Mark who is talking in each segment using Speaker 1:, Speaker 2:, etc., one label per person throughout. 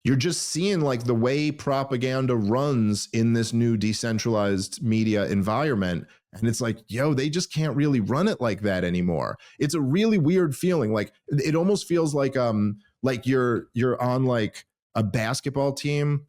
Speaker 1: you're just seeing like the way propaganda runs in this new decentralized media environment. And it's like, yo, they just can't really run it like that anymore. It's a really weird feeling. Like it almost feels like you're on like a basketball team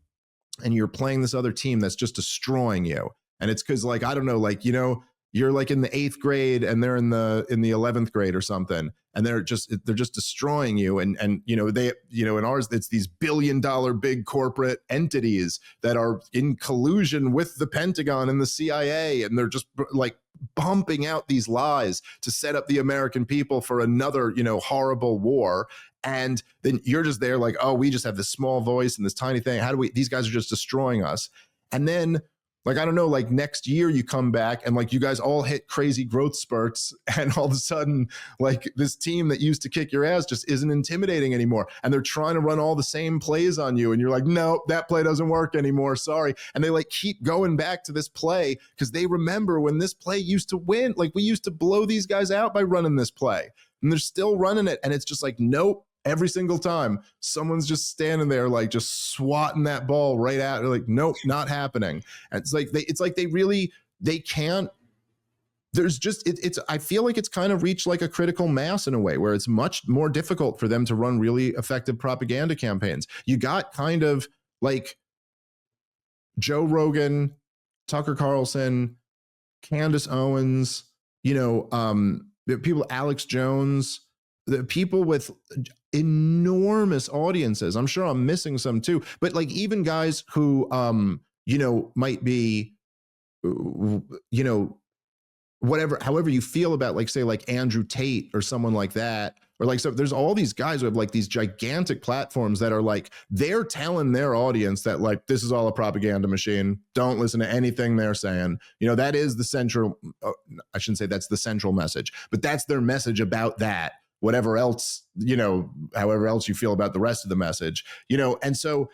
Speaker 1: and you're playing this other team that's just destroying you. And it's because like, I don't know, like, you know, you're like in the 8th grade and they're in the 11th grade or something, and they're just destroying you. And you know, they, you know, in ours, it's these billion-dollar big corporate entities that are in collusion with the Pentagon and the CIA, and they're just like pumping out these lies to set up the American people for another, you know, horrible war. And then you're just there like, oh, we just have this small voice and this tiny thing. How do we, these guys are just destroying us. And then like, I don't know, like next year you come back and like you guys all hit crazy growth spurts, and all of a sudden like this team that used to kick your ass just isn't intimidating anymore. And they're trying to run all the same plays on you. And you're like, no, that play doesn't work anymore. Sorry. And they like keep going back to this play because they remember when this play used to win. Like we used to blow these guys out by running this play, and they're still running it. And it's just like, nope. Every single time someone's just standing there, like just swatting that ball right at, like, nope, not happening. And it's like they can't. There's just it's. I feel like it's kind of reached like a critical mass in a way where it's much more difficult for them to run really effective propaganda campaigns. You got kind of like Joe Rogan, Tucker Carlson, Candace Owens, you know, people, Alex Jones, the people with enormous audiences. I'm sure I'm missing some too, but like even guys who, you know, might be, you know, whatever, however you feel about like, say like Andrew Tate or someone like that, or like, so there's all these guys who have like these gigantic platforms that are like, they're telling their audience that like, this is all a propaganda machine. Don't listen to anything they're saying. You know, that is the central, I shouldn't say that's the central message, but that's their message about that. Whatever else, you know, however else you feel about the rest of the message, you know. And so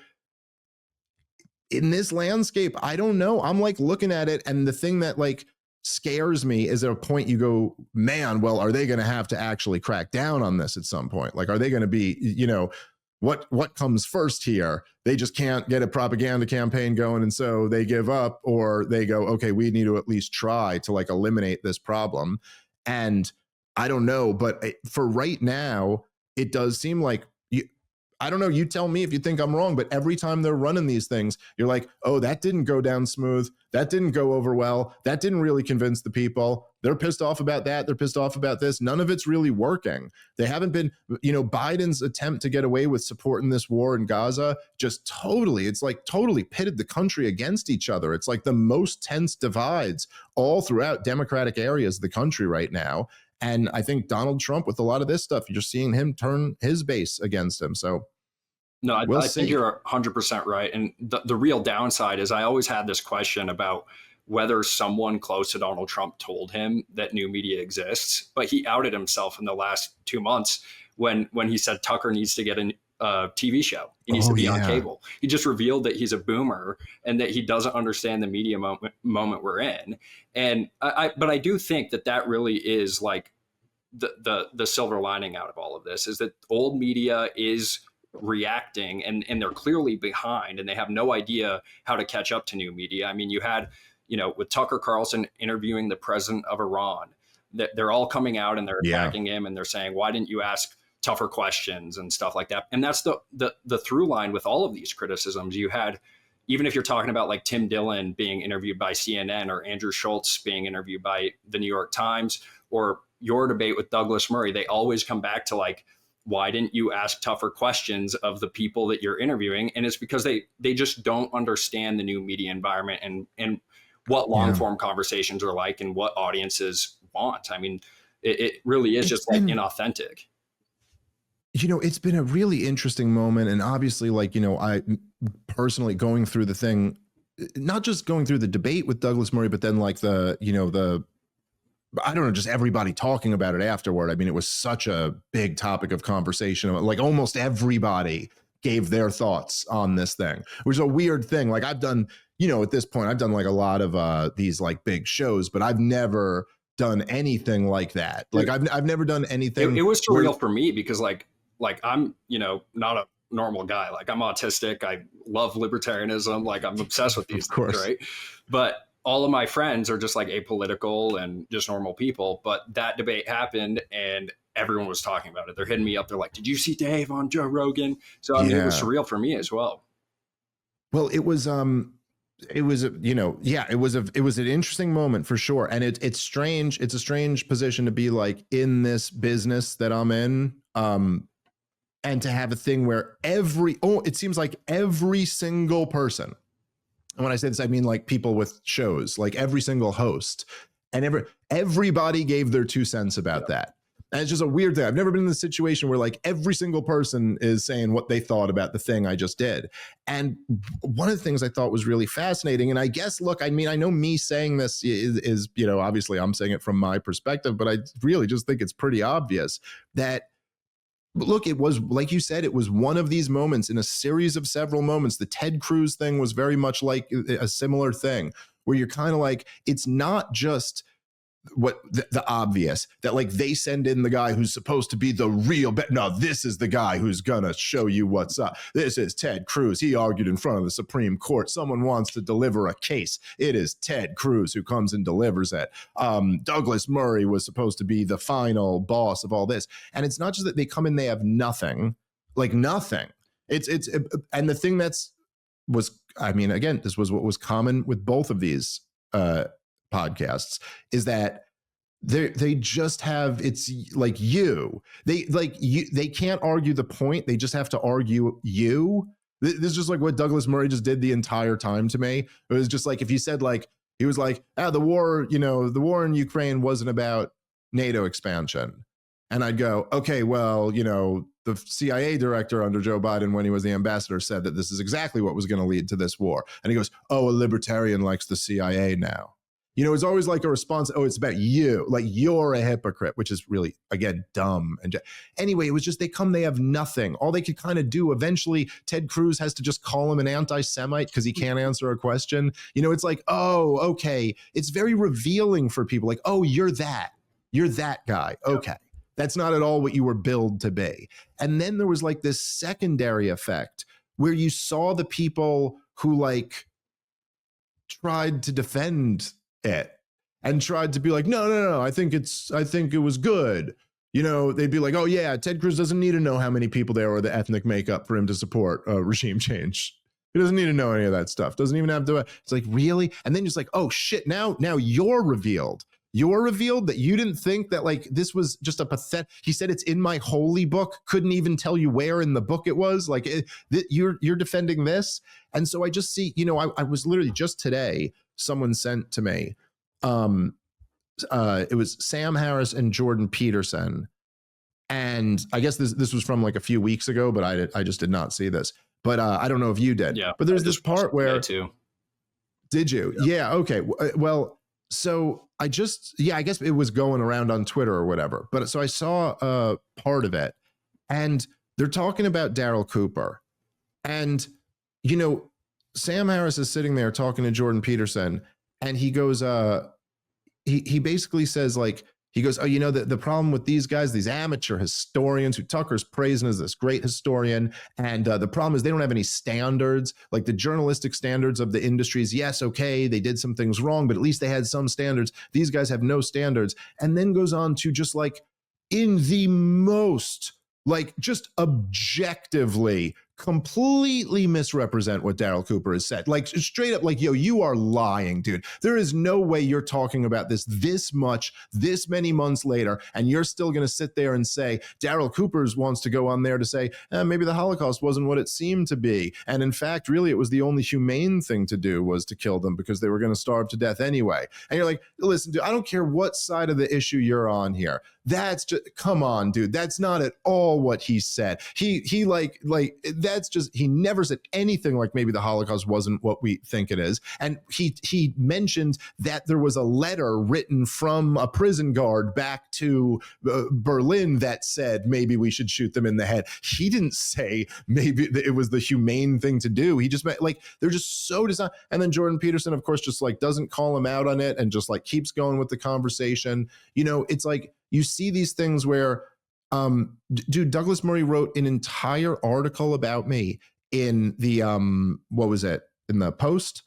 Speaker 1: in this landscape, I don't know. I'm like looking at it, and the thing that like scares me is at a point you go, man, well, are they going to have to actually crack down on this at some point? Like, are they going to be, you know, what comes first here? They just can't get a propaganda campaign going, and so they give up, or they go, okay, we need to at least try to like eliminate this problem. And I don't know, but for right now, it does seem like, I don't know, you tell me if you think I'm wrong, but every time they're running these things, you're like, oh, that didn't go down smooth. That didn't go over well. That didn't really convince the people. They're pissed off about that. They're pissed off about this. None of it's really working. They haven't been, you know, Biden's attempt to get away with supporting this war in Gaza, just totally, it's like totally pitted the country against each other. It's like the most tense divides all throughout Democratic areas of the country right now. And I think Donald Trump, with a lot of this stuff, you're seeing him turn his base against him. So
Speaker 2: no, I think you're 100% right. And the real downside is I always had this question about whether someone close to Donald Trump told him that new media exists, but he outed himself in the last 2 months when he said Tucker needs to get a TV show. He needs to be on cable. He just revealed that he's a boomer and that he doesn't understand the media moment we're in. And but I do think that really is like the silver lining out of all of this, is that old media is reacting and they're clearly behind and they have no idea how to catch up to new media. I mean, you had, you know, with Tucker Carlson interviewing the president of Iran, that they're all coming out and they're attacking him and they're saying, why didn't you ask tougher questions and stuff like that? And that's the through line with all of these criticisms. You had, even if you're talking about like Tim Dillon being interviewed by CNN or Andrew Schultz being interviewed by the New York Times, or your debate with Douglas Murray, they always come back to like, why didn't you ask tougher questions of the people that you're interviewing? And it's because they just don't understand the new media environment and what long form conversations are like and what audiences want. I mean, it really is just like inauthentic.
Speaker 1: You know, it's been a really interesting moment. And obviously, like, you know, I personally going through the thing, not just going through the debate with Douglas Murray, but then like the, you know, I don't know, just everybody talking about it afterward. I mean, it was such a big topic of conversation. Like almost everybody gave their thoughts on this thing, which is a weird thing. Like I've done, you know, at this point, I've done like a lot of these like big shows, but I've never done anything like that. Like I've never done anything.
Speaker 2: It was surreal for me because like I'm, you know, not a normal guy. Like, I'm autistic. I love libertarianism. Like, I'm obsessed with these things, right? But all of my friends are just like apolitical and just normal people. But that debate happened and everyone was talking about it. They're hitting me up. They're like, did you see Dave on Joe Rogan? So I mean, it was surreal for me as well.
Speaker 1: Well, it was an interesting moment for sure. And it's strange. It's a strange position to be like in this business that I'm in. And to have a thing where it seems like every single person, and when I say this, I mean like people with shows, like every single host, and everybody gave their 2 cents about that. And it's just a weird thing. I've never been in this situation where like every single person is saying what they thought about the thing I just did. And one of the things I thought was really fascinating, and I guess, look, I mean, I know me saying this is obviously I'm saying it from my perspective, but I really just think it's pretty obvious that, look, it was, like you said, it was one of these moments in a series of several moments. The Ted Cruz thing was very much like a similar thing where you're kind of like, it's not just what the obvious that like they send in the guy who's supposed to be the real no, this is the guy who's gonna show you what's up. This is Ted Cruz. He argued in front of the Supreme Court. Someone wants to deliver a case. It is Ted Cruz who comes and delivers it. Douglas Murray was supposed to be the final boss of all this. And it's not just that they come in, they have nothing, like nothing. And the thing again, this was what was common with both of these podcasts, is that they just have, it's like they can't argue the point. They just have to argue you. This is just like what Douglas Murray just did the entire time to me. It was just like, if he said like, he was like, the war in Ukraine wasn't about NATO expansion. And I'd go, okay, well, the CIA director under Joe Biden, when he was the ambassador, said that this is exactly what was going to lead to this war. And he goes, oh, a libertarian likes the CIA now. It's always like a response. Oh, it's about you. Like, you're a hypocrite, which is really, again, dumb. And anyway, it was just, they have nothing. All they could kind of do, eventually, Ted Cruz has to just call him an anti-Semite because he can't answer a question. It's like, oh, okay. It's very revealing for people. Like, oh, you're that guy. Okay. Yep. That's not at all what you were billed to be. And then there was like this secondary effect where you saw the people who like tried to defend it and tried to be like, no, I think it was good. They'd be like, oh yeah, Ted Cruz doesn't need to know how many people there or the ethnic makeup for him to support regime change. He doesn't need to know any of that stuff. Doesn't even have to. It's like, really? And then just like, oh shit, now you're revealed. You're revealed that you didn't think that like this was just a pathetic. He said it's in my holy book. Couldn't even tell you where in the book it was. Like you're defending this. And so I just see, I was literally just today, someone sent to me. It was Sam Harris and Jordan Peterson. And I guess this was from like a few weeks ago, but I just did not see this. But I don't know if you did.
Speaker 2: Yeah.
Speaker 1: But there's this part where.
Speaker 2: Too.
Speaker 1: Did you? Yeah. Okay. Well. So I guess it was going around on Twitter or whatever. But so I saw part of it, and they're talking about Darryl Cooper. And, Sam Harris is sitting there talking to Jordan Peterson, and he goes, he basically says, like, he goes, oh, the problem with these guys, these amateur historians who Tucker's praising as this great historian. And the problem is they don't have any standards, like the journalistic standards of the industries. Yes, okay, they did some things wrong, but at least they had some standards. These guys have no standards. And then goes on to just like, in the most, like, just objectively completely misrepresent what Darryl Cooper has said. Like, straight up, like, yo, you are lying, dude. There is no way you're talking about this much, this many months later, and you're still going to sit there and say, Darryl Cooper wants to go on there to say, maybe the Holocaust wasn't what it seemed to be. And in fact, really, it was the only humane thing to do was to kill them because they were going to starve to death anyway. And you're like, listen, dude, I don't care what side of the issue you're on here. That's just, come on, dude. That's not at all what he said. He that's just, he never said anything like maybe the Holocaust wasn't what we think it is. And he mentioned that there was a letter written from a prison guard back to Berlin that said maybe we should shoot them in the head. He didn't say maybe it was the humane thing to do. He just meant, like, they're just so designed. And then Jordan Peterson, of course, just like doesn't call him out on it and just like keeps going with the conversation. It's like, you see these things where Dude, Douglas Murray wrote an entire article about me in the what was it, in the Post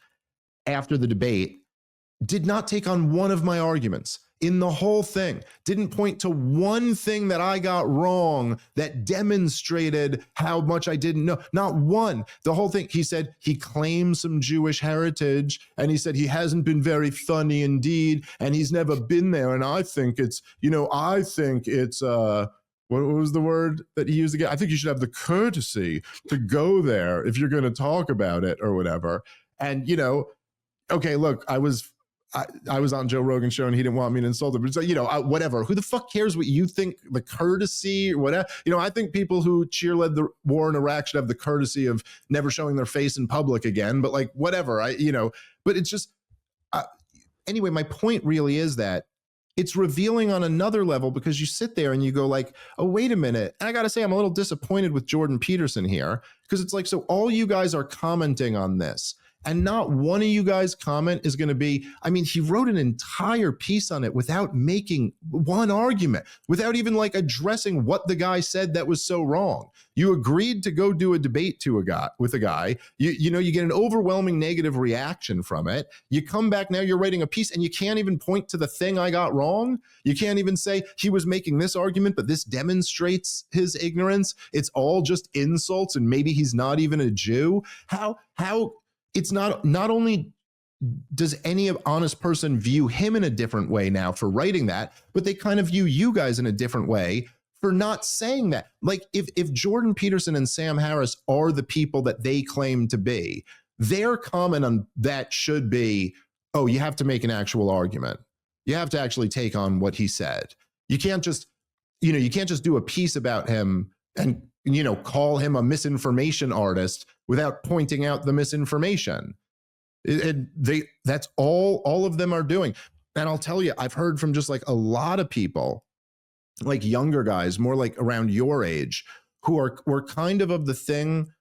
Speaker 1: after the debate. Did not take on one of my arguments in the whole thing. Didn't point to one thing that I got wrong that demonstrated how much I didn't know. Not one. The whole thing. He said he claims some Jewish heritage, and he said he hasn't been very funny indeed, and he's never been there. And I think it's, what was the word that he used again? I think you should have the courtesy to go there if you're going to talk about it or whatever. And, okay, look, I was on Joe Rogan's show and he didn't want me to insult him. But so, whatever. Who the fuck cares what you think? The courtesy or whatever. I think people who cheerlead the war in Iraq should have the courtesy of never showing their face in public again. But like, whatever. But it's just anyway. My point really is that it's revealing on another level, because you sit there and you go like, oh, wait a minute. And I got to say, I'm a little disappointed with Jordan Peterson here, because it's like, so all you guys are commenting on this, and not one of you guys' comment is going to be, he wrote an entire piece on it without making one argument, without even like addressing what the guy said that was so wrong. You agreed to go do a debate with a guy. You get an overwhelming negative reaction from it. You come back, now you're writing a piece and you can't even point to the thing I got wrong. You can't even say he was making this argument, but this demonstrates his ignorance. It's all just insults, and maybe he's not even a Jew. How it's not only does any honest person view him in a different way now for writing that, but they kind of view you guys in a different way for not saying that. Like if Jordan Peterson and Sam Harris are the people that they claim to be, their comment on that should be, oh, you have to make an actual argument. You have to actually take on what he said. You can't just do a piece about him and call him a misinformation artist without pointing out the misinformation. That's all of them are doing. And I'll tell you, I've heard from just like a lot of people, like younger guys, more like around your age, who were kind of the thing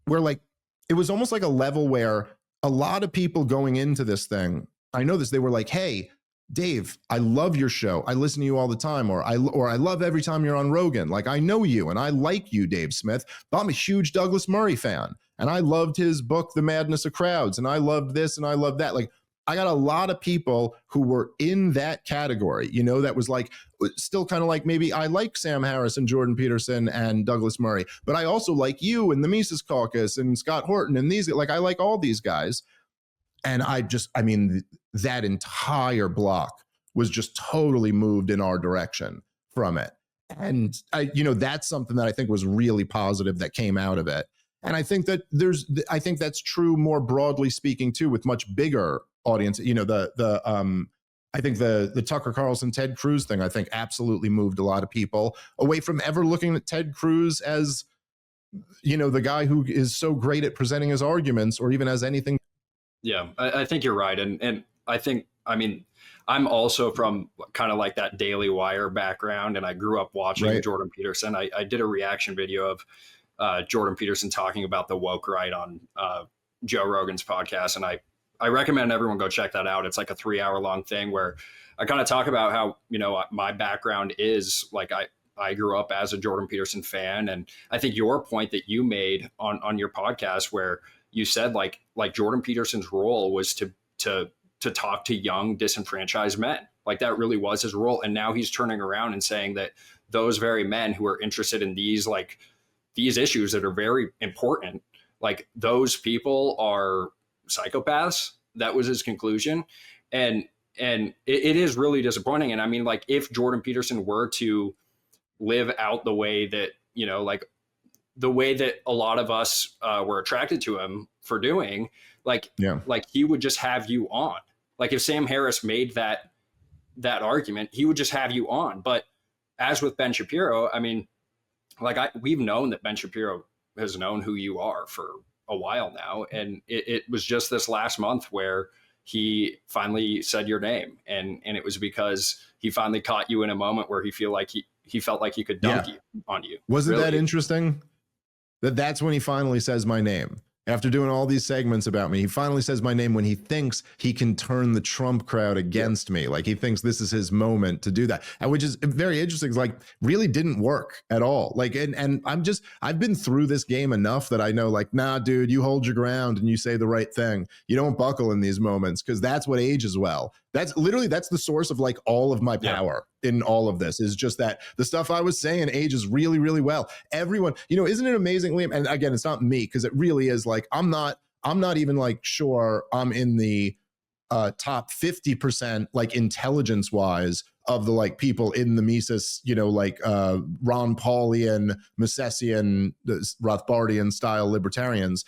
Speaker 1: where like, it was almost like a level where a lot of people going into this thing, I know this, they were like, hey, Dave, I love your show. I listen to you all the time, or I love every time you're on Rogan. Like, I know you and I like you, Dave Smith, but I'm a huge Douglas Murray fan, and I loved his book, The Madness of Crowds, and I loved this and I loved that. Like, I got a lot of people who were in that category, that was like, still kind of like, maybe I like Sam Harris and Jordan Peterson and Douglas Murray, but I also like you and the Mises Caucus and Scott Horton and these, like, I like all these guys. And that entire block was just totally moved in our direction from it. And that's something that I think was really positive that came out of it. And I think that I think that's true more broadly speaking too, with much bigger audience. I think the Tucker Carlson, Ted Cruz thing, I think absolutely moved a lot of people away from ever looking at Ted Cruz as, the guy who is so great at presenting his arguments, or even as anything.
Speaker 2: Yeah, I think you're right. And I think, I'm also from kind of like that Daily Wire background, and I grew up watching Jordan Peterson. I did a reaction video of Jordan Peterson talking about the woke right on Joe Rogan's podcast. And I recommend everyone go check that out. It's like a 3-hour long thing where I kind of talk about how, my background is like, I grew up as a Jordan Peterson fan. And I think your point that you made on your podcast, where you said like Jordan Peterson's role was to talk to young disenfranchised men. Like, that really was his role. And now he's turning around and saying that those very men who are interested in these issues that are very important, like, those people are psychopaths. That was his conclusion. And it is really disappointing. And like, if Jordan Peterson were to live out the way that, like the way that a lot of us were attracted to him for doing, like he would just have you on. Like, if Sam Harris made that argument, he would just have you on. But as with Ben Shapiro, we've known that Ben Shapiro has known who you are for a while now. And it was just this last month where he finally said your name. And it was because he finally caught you in a moment where he felt like he could dunk on you.
Speaker 1: Wasn't that interesting? That's when he finally says my name. After doing all these segments about me, he finally says my name when he thinks he can turn the Trump crowd against me. Like he thinks this is his moment to do that. And which is very interesting. It's like really didn't work at all. Like, and I've been through this game enough that I know like, nah, dude, you hold your ground and you say the right thing. You don't buckle in these moments because that's what ages well. That's the source of like all of my power in all of this is just that the stuff I was saying ages really, really well. Everyone, isn't it amazing, Liam? And again, it's not me because it really is like, I'm not even like sure I'm in the top 50% like intelligence wise of the like people in the Mises, like Ron Paulian, Misesian, Rothbardian style libertarians.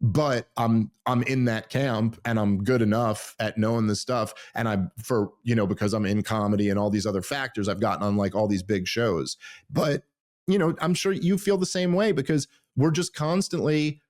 Speaker 1: But I'm in that camp and I'm good enough at knowing this stuff. And because I'm in comedy and all these other factors, I've gotten on like all these big shows. But, I'm sure you feel the same way because we're just constantly,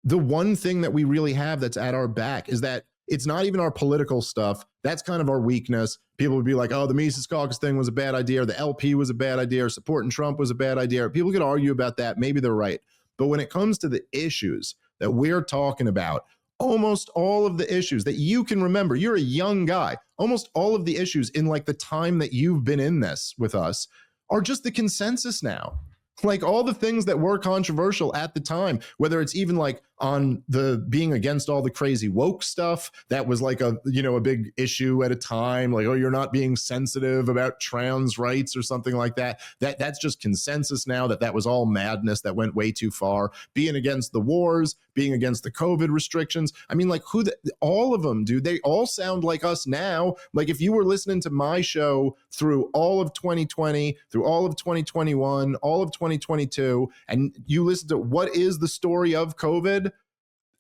Speaker 1: the one thing that we really have that's at our back is that it's not even our political stuff. That's kind of our weakness. People would be like, oh, the Mises Caucus thing was a bad idea, or the LP was a bad idea, or supporting Trump was a bad idea. People could argue about that. Maybe they're right. But when it comes to the issues that we're talking about, almost all of the issues that you can remember, you're a young guy, almost all of the issues in like the time that you've been in this with us are just the consensus now. Like all the things that were controversial at the time, whether it's even like on the being against all the crazy woke stuff, that was like a big issue at a time, like, oh, you're not being sensitive about trans rights or something like that. That's just consensus now that was all madness that went way too far. Being against the wars, being against the COVID restrictions. I mean, like all of them, dude, they all sound like us now. Like if you were listening to my show through all of 2020, through all of 2021, all of 2022, and you listen to what is the story of COVID,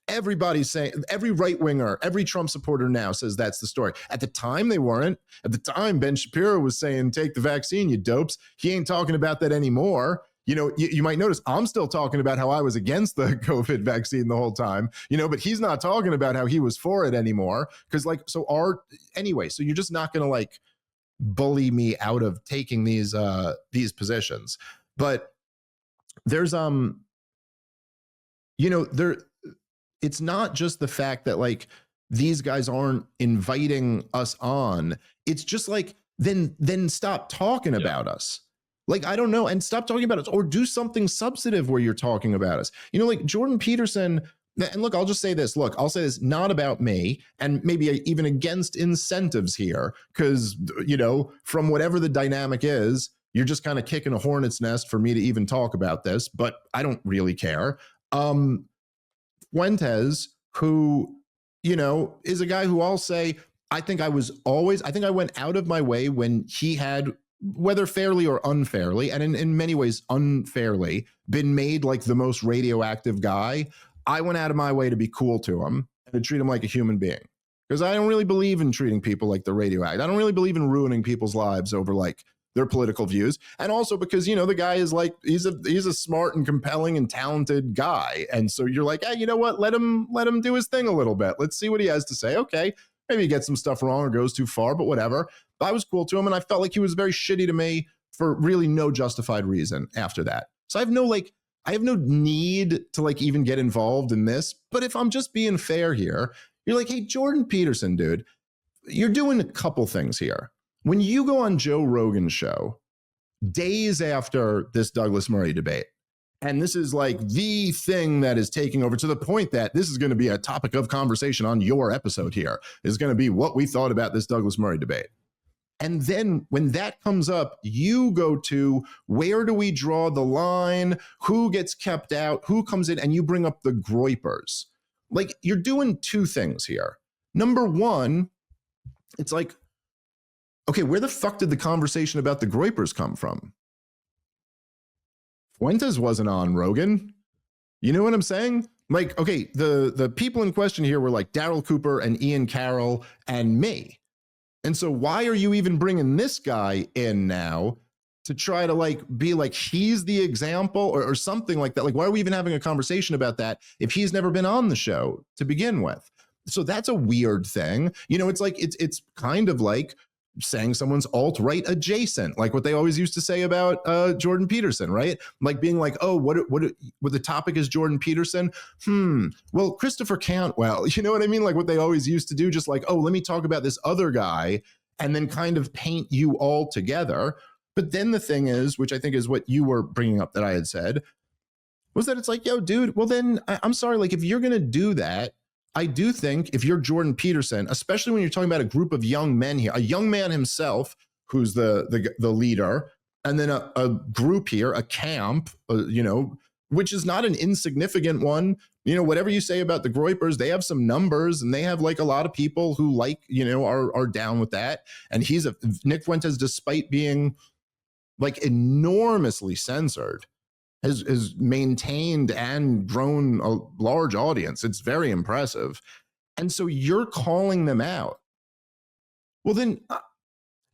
Speaker 1: everybody's saying, every right winger, every Trump supporter now says that's the story. At the time, they weren't. At the time, Ben Shapiro was saying, take the vaccine, you dopes. He ain't talking about that anymore. You might notice I'm still talking about how I was against the COVID vaccine the whole time, but he's not talking about how he was for it anymore. Because so you're just not going to like bully me out of taking these positions. But there's it's not just the fact that like these guys aren't inviting us on. It's just like then stop talking about us. Like, I don't know, and stop talking about us or do something substantive where you're talking about us. Like Jordan Peterson, and look, I'll just say this. Look, I'll say this not about me and maybe even against incentives here, because, from whatever the dynamic is, you're just kind of kicking a hornet's nest for me to even talk about this, but I don't really care. Fuentes, who, is a guy who I'll say, I think I went out of my way when he had, whether fairly or unfairly, and in many ways unfairly, been made like the most radioactive guy. I went out of my way to be cool to him and to treat him like a human being. Because I don't really believe in treating people like they're radioactive. I don't really believe in ruining people's lives over like their political views. And also because, the guy is like, he's a smart and compelling and talented guy. And so you're like, hey, you know what? Let him do his thing a little bit. Let's see what he has to say. Okay. Maybe he gets some stuff wrong or goes too far, but whatever. But I was cool to him. And I felt like he was very shitty to me for really no justified reason after that. So I have no need to like even get involved in this. But if I'm just being fair here, you're like, hey, Jordan Peterson, dude, you're doing a couple things here. When you go on Joe Rogan's show days after this Douglas Murray debate, and this is like the thing that is taking over to the point that this is going to be a topic of conversation on your episode here, is going to be what we thought about this Douglas Murray debate. And then when that comes up, you go to where do we draw the line? Who gets kept out? Who comes in? And you bring up the groypers. Like, you're doing two things here. Number one, it's like, okay, where the fuck did the conversation about the groypers come from? Fuentes wasn't on Rogan. You know what I'm saying? Like, okay, the people in question here were like Darryl Cooper and Ian Carroll and me. And so why are you even bringing this guy in now to try to like be like he's the example or something like that? Like, why are we even having a conversation about that if he's never been on the show to begin with? So that's a weird thing. It's like it's kind of like saying someone's alt-right adjacent, like what they always used to say about Jordan Peterson, right? Like being like, oh, what the topic is Jordan Peterson? Well, Christopher Cantwell, you know what I mean? Like what they always used to do, just like, oh, let me talk about this other guy, and then kind of paint you all together. But then the thing is, which I think is what you were bringing up that I had said, was that it's like, yo, dude, well then, I'm sorry, like if you're going to do that, I do think if you're Jordan Peterson, especially when you're talking about a group of young men here, a young man himself who's the leader, and then a group here, a camp, you know, which is not an insignificant one. You know, whatever you say about the Groypers, they have some numbers and they have like a lot of people who like, you know, are down with that. And Nick Fuentes, despite being like enormously censored, has maintained and grown a large audience. It's very impressive. And so you're calling them out. Well, then,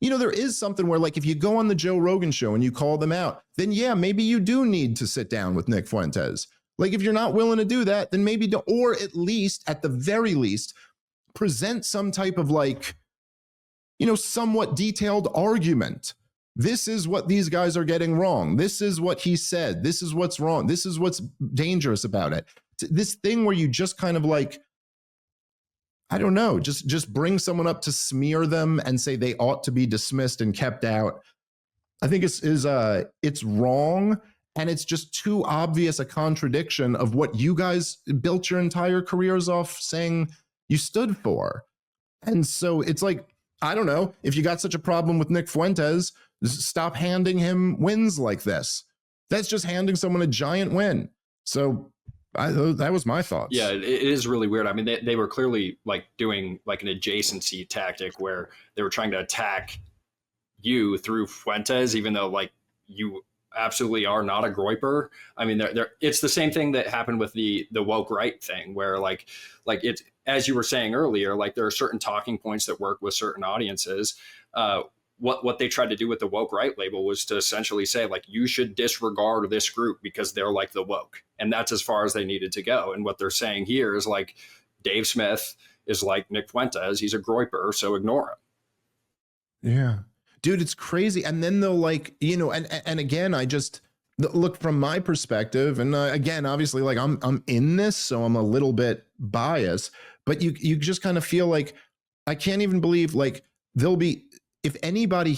Speaker 1: you know, there is something where like if you go on the Joe Rogan show and you call them out, then yeah, maybe you do need to sit down with Nick Fuentes. Like if you're not willing to do that, then maybe don't, or at least, at the very least, present some type of like, you know, somewhat detailed argument. This is what these guys are getting wrong. This is what he said. This is what's wrong. This is what's dangerous about it. This thing where you just kind of like, I don't know, just bring someone up to smear them and say they ought to be dismissed and kept out. I think it's wrong, and it's just too obvious a contradiction of what you guys built your entire careers off saying you stood for. And so it's like, I don't know, if you got such a problem with Nick Fuentes, stop handing him wins like this. That's just handing someone a giant win. So that was my thoughts.
Speaker 2: Yeah, it is really weird. I mean, they were clearly like doing like an adjacency tactic where they were trying to attack you through Fuentes, even though like you absolutely are not a Groyper. I mean, it's the same thing that happened with the woke right thing, where like it's, as you were saying earlier, like there are certain talking points that work with certain audiences. What they tried to do with the woke right label was to essentially say like, you should disregard this group because they're like the woke, and that's as far as they needed to go. And what they're saying here is like, Dave Smith is like Nick Fuentes, he's a Groyper, so ignore him.
Speaker 1: Yeah, dude, it's crazy. And then they'll like, you know, and again, I just look from my perspective, and again, obviously, like I'm in this, so I'm a little bit biased, but you just kind of feel like, I can't even believe like there'll be, if anybody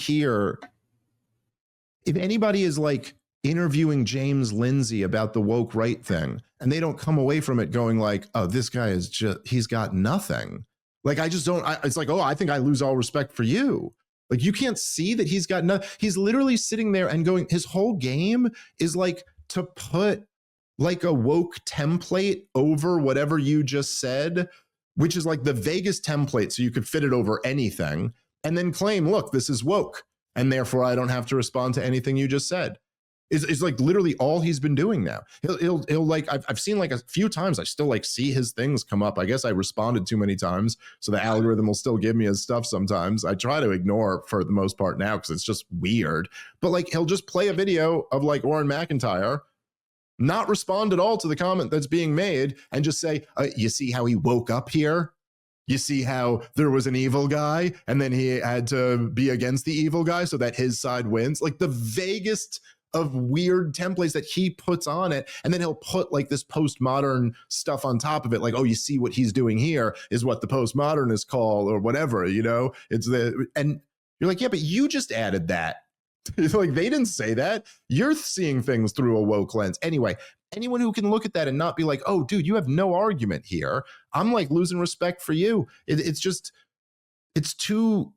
Speaker 1: is like interviewing James Lindsay about the woke right thing, and they don't come away from it going like, oh, this guy is just, he's got nothing. Like, I just don't, it's like, oh, I think I lose all respect for you. Like, you can't see that he's got nothing. He's literally sitting there and going, his whole game is like to put like a woke template over whatever you just said, which is like the Vegas template. So you could fit it over anything, and then claim, look, this is woke, and therefore I don't have to respond to anything you just said. It's like literally all he's been doing now. He'll like, I've seen like a few times, I still like see his things come up. I guess I responded too many times, so the algorithm will still give me his stuff sometimes. I try to ignore for the most part now because it's just weird. But like, he'll just play a video of like Warren McIntyre, not respond at all to the comment that's being made, and just say, you see how he woke up here? You see how there was an evil guy and then he had to be against the evil guy so that his side wins? Like the vaguest of weird templates that he puts on it. And then he'll put like this postmodern stuff on top of it. Like, oh, you see what he's doing here is what the postmodernists call, or whatever, you know, and you're like, yeah, but you just added that. Like, they didn't say that. You're seeing things through a woke lens. Anyway, anyone who can look at that and not be like, oh, dude, you have no argument here, I'm like losing respect for you. It's too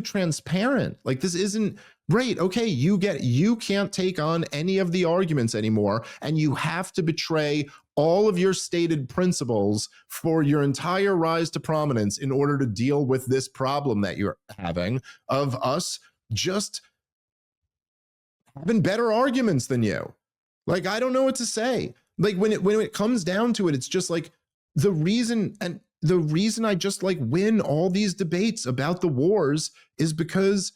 Speaker 1: transparent. Like, this isn't great. Okay, you can't take on any of the arguments anymore, and you have to betray all of your stated principles for your entire rise to prominence in order to deal with this problem that you're having of us just having better arguments than you. Like, I don't know what to say. Like, when it comes down to it, it's just like the reason I just like win all these debates about the wars is because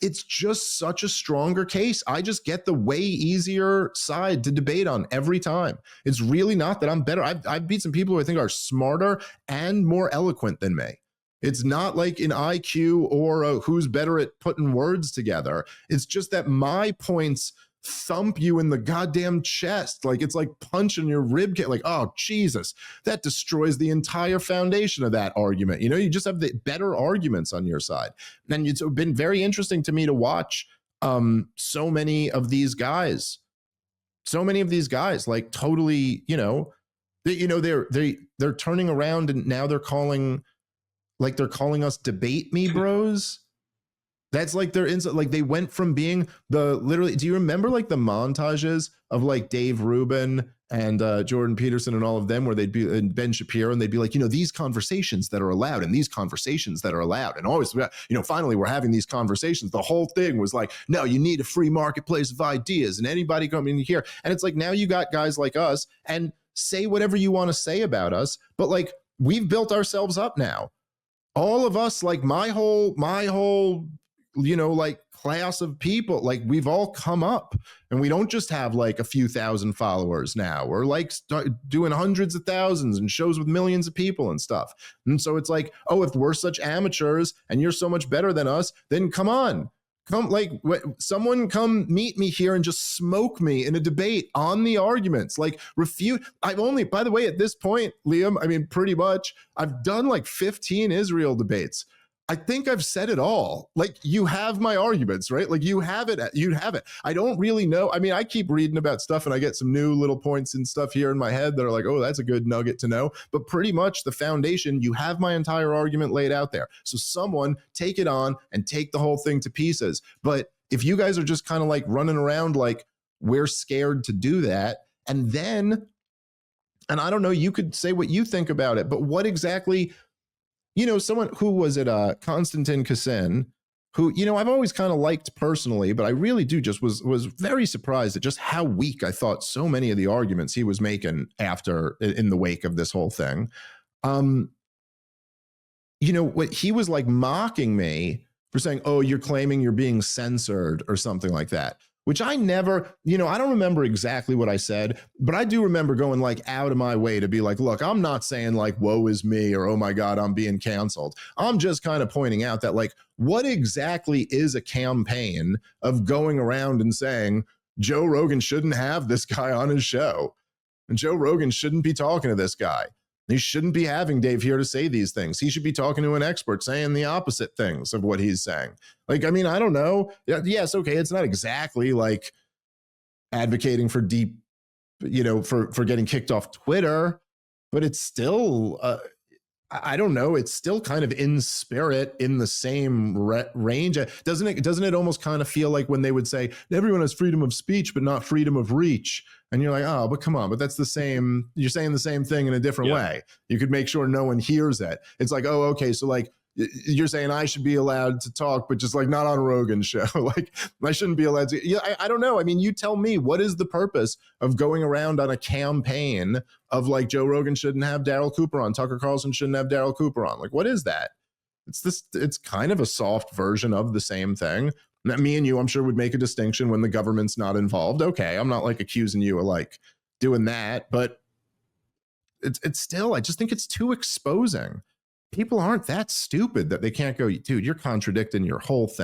Speaker 1: it's just such a stronger case. I just get the way easier side to debate on every time. It's really not that I'm better. I've beat some people who I think are smarter and more eloquent than me. It's not like an IQ or who's better at putting words together. It's just that my points thump you in the goddamn chest. Like it's like punching your rib cage. Like, oh, Jesus, that destroys the entire foundation of that argument. You know, you just have the better arguments on your side. And it's been very interesting to me to watch so many of these guys like totally, they're turning around and now they're calling us debate me bros. That's like they're like they went from being literally, do you remember like the montages of like Dave Rubin and Jordan Peterson and all of them where they'd be, and Ben Shapiro, and they'd be like, these conversations that are allowed and these conversations that are allowed. And always, finally we're having these conversations. The whole thing was like, no, you need a free marketplace of ideas and anybody come in here. And it's like, now you got guys like us and say whatever you want to say about us. But like, we've built ourselves up now. All of us, like my whole, like class of people, like we've all come up and we don't just have like a few thousand followers now. We're like doing hundreds of thousands and shows with millions of people and stuff. And so it's like, oh, if we're such amateurs and you're so much better than us, then come on. Someone come meet me here and just smoke me in a debate on the arguments, like refute. By the way, at this point, Liam, I mean, pretty much I've done like 15 Israel debates. I think I've said it all. Like, you have my arguments, right? Like, you have it. I don't really know. I mean, I keep reading about stuff and I get some new little points and stuff here in my head that are like, oh, that's a good nugget to know. But pretty much the foundation, you have my entire argument laid out there. So someone take it on and take the whole thing to pieces. But if you guys are just kind of like running around like we're scared to do that, and I don't know, you could say what you think about it, but what exactly... someone who was at Konstantin Kasin, who, I've always kind of liked personally, but I really do just was very surprised at just how weak I thought so many of the arguments he was making after, in the wake of this whole thing. What he was like mocking me for saying, oh, you're claiming you're being censored or something like that. Which I never, I don't remember exactly what I said, but I do remember going like out of my way to be like, look, I'm not saying like, woe is me or, oh my God, I'm being canceled. I'm just kind of pointing out that like, what exactly is a campaign of going around and saying Joe Rogan shouldn't have this guy on his show and Joe Rogan shouldn't be talking to this guy. He shouldn't be having Dave here to say these things. He should be talking to an expert saying the opposite things of what he's saying. Like, I mean, I don't know. Yes, okay, it's not exactly like advocating for deep, for getting kicked off Twitter, but it's still, I don't know. It's still kind of in spirit, in the same range. Doesn't it almost kind of feel like when they would say everyone has freedom of speech, but not freedom of reach? And you're like, oh, but come on, but that's the same. You're saying the same thing in a different way. You could make sure no one hears it. It's like, oh, okay. So like, you're saying I should be allowed to talk, but just like not on Rogan's show. Like I shouldn't be allowed to. Yeah, I don't know. I mean, you tell me, what is the purpose of going around on a campaign of like Joe Rogan shouldn't have Darryl Cooper on, Tucker Carlson shouldn't have Darryl Cooper on? Like, what is that? It's kind of a soft version of the same thing. That me and you, I'm sure, would make a distinction when the government's not involved. Okay, I'm not like accusing you of like doing that, but it's still, I just think it's too exposing. People aren't that stupid that they can't go, dude, you're contradicting your whole thing.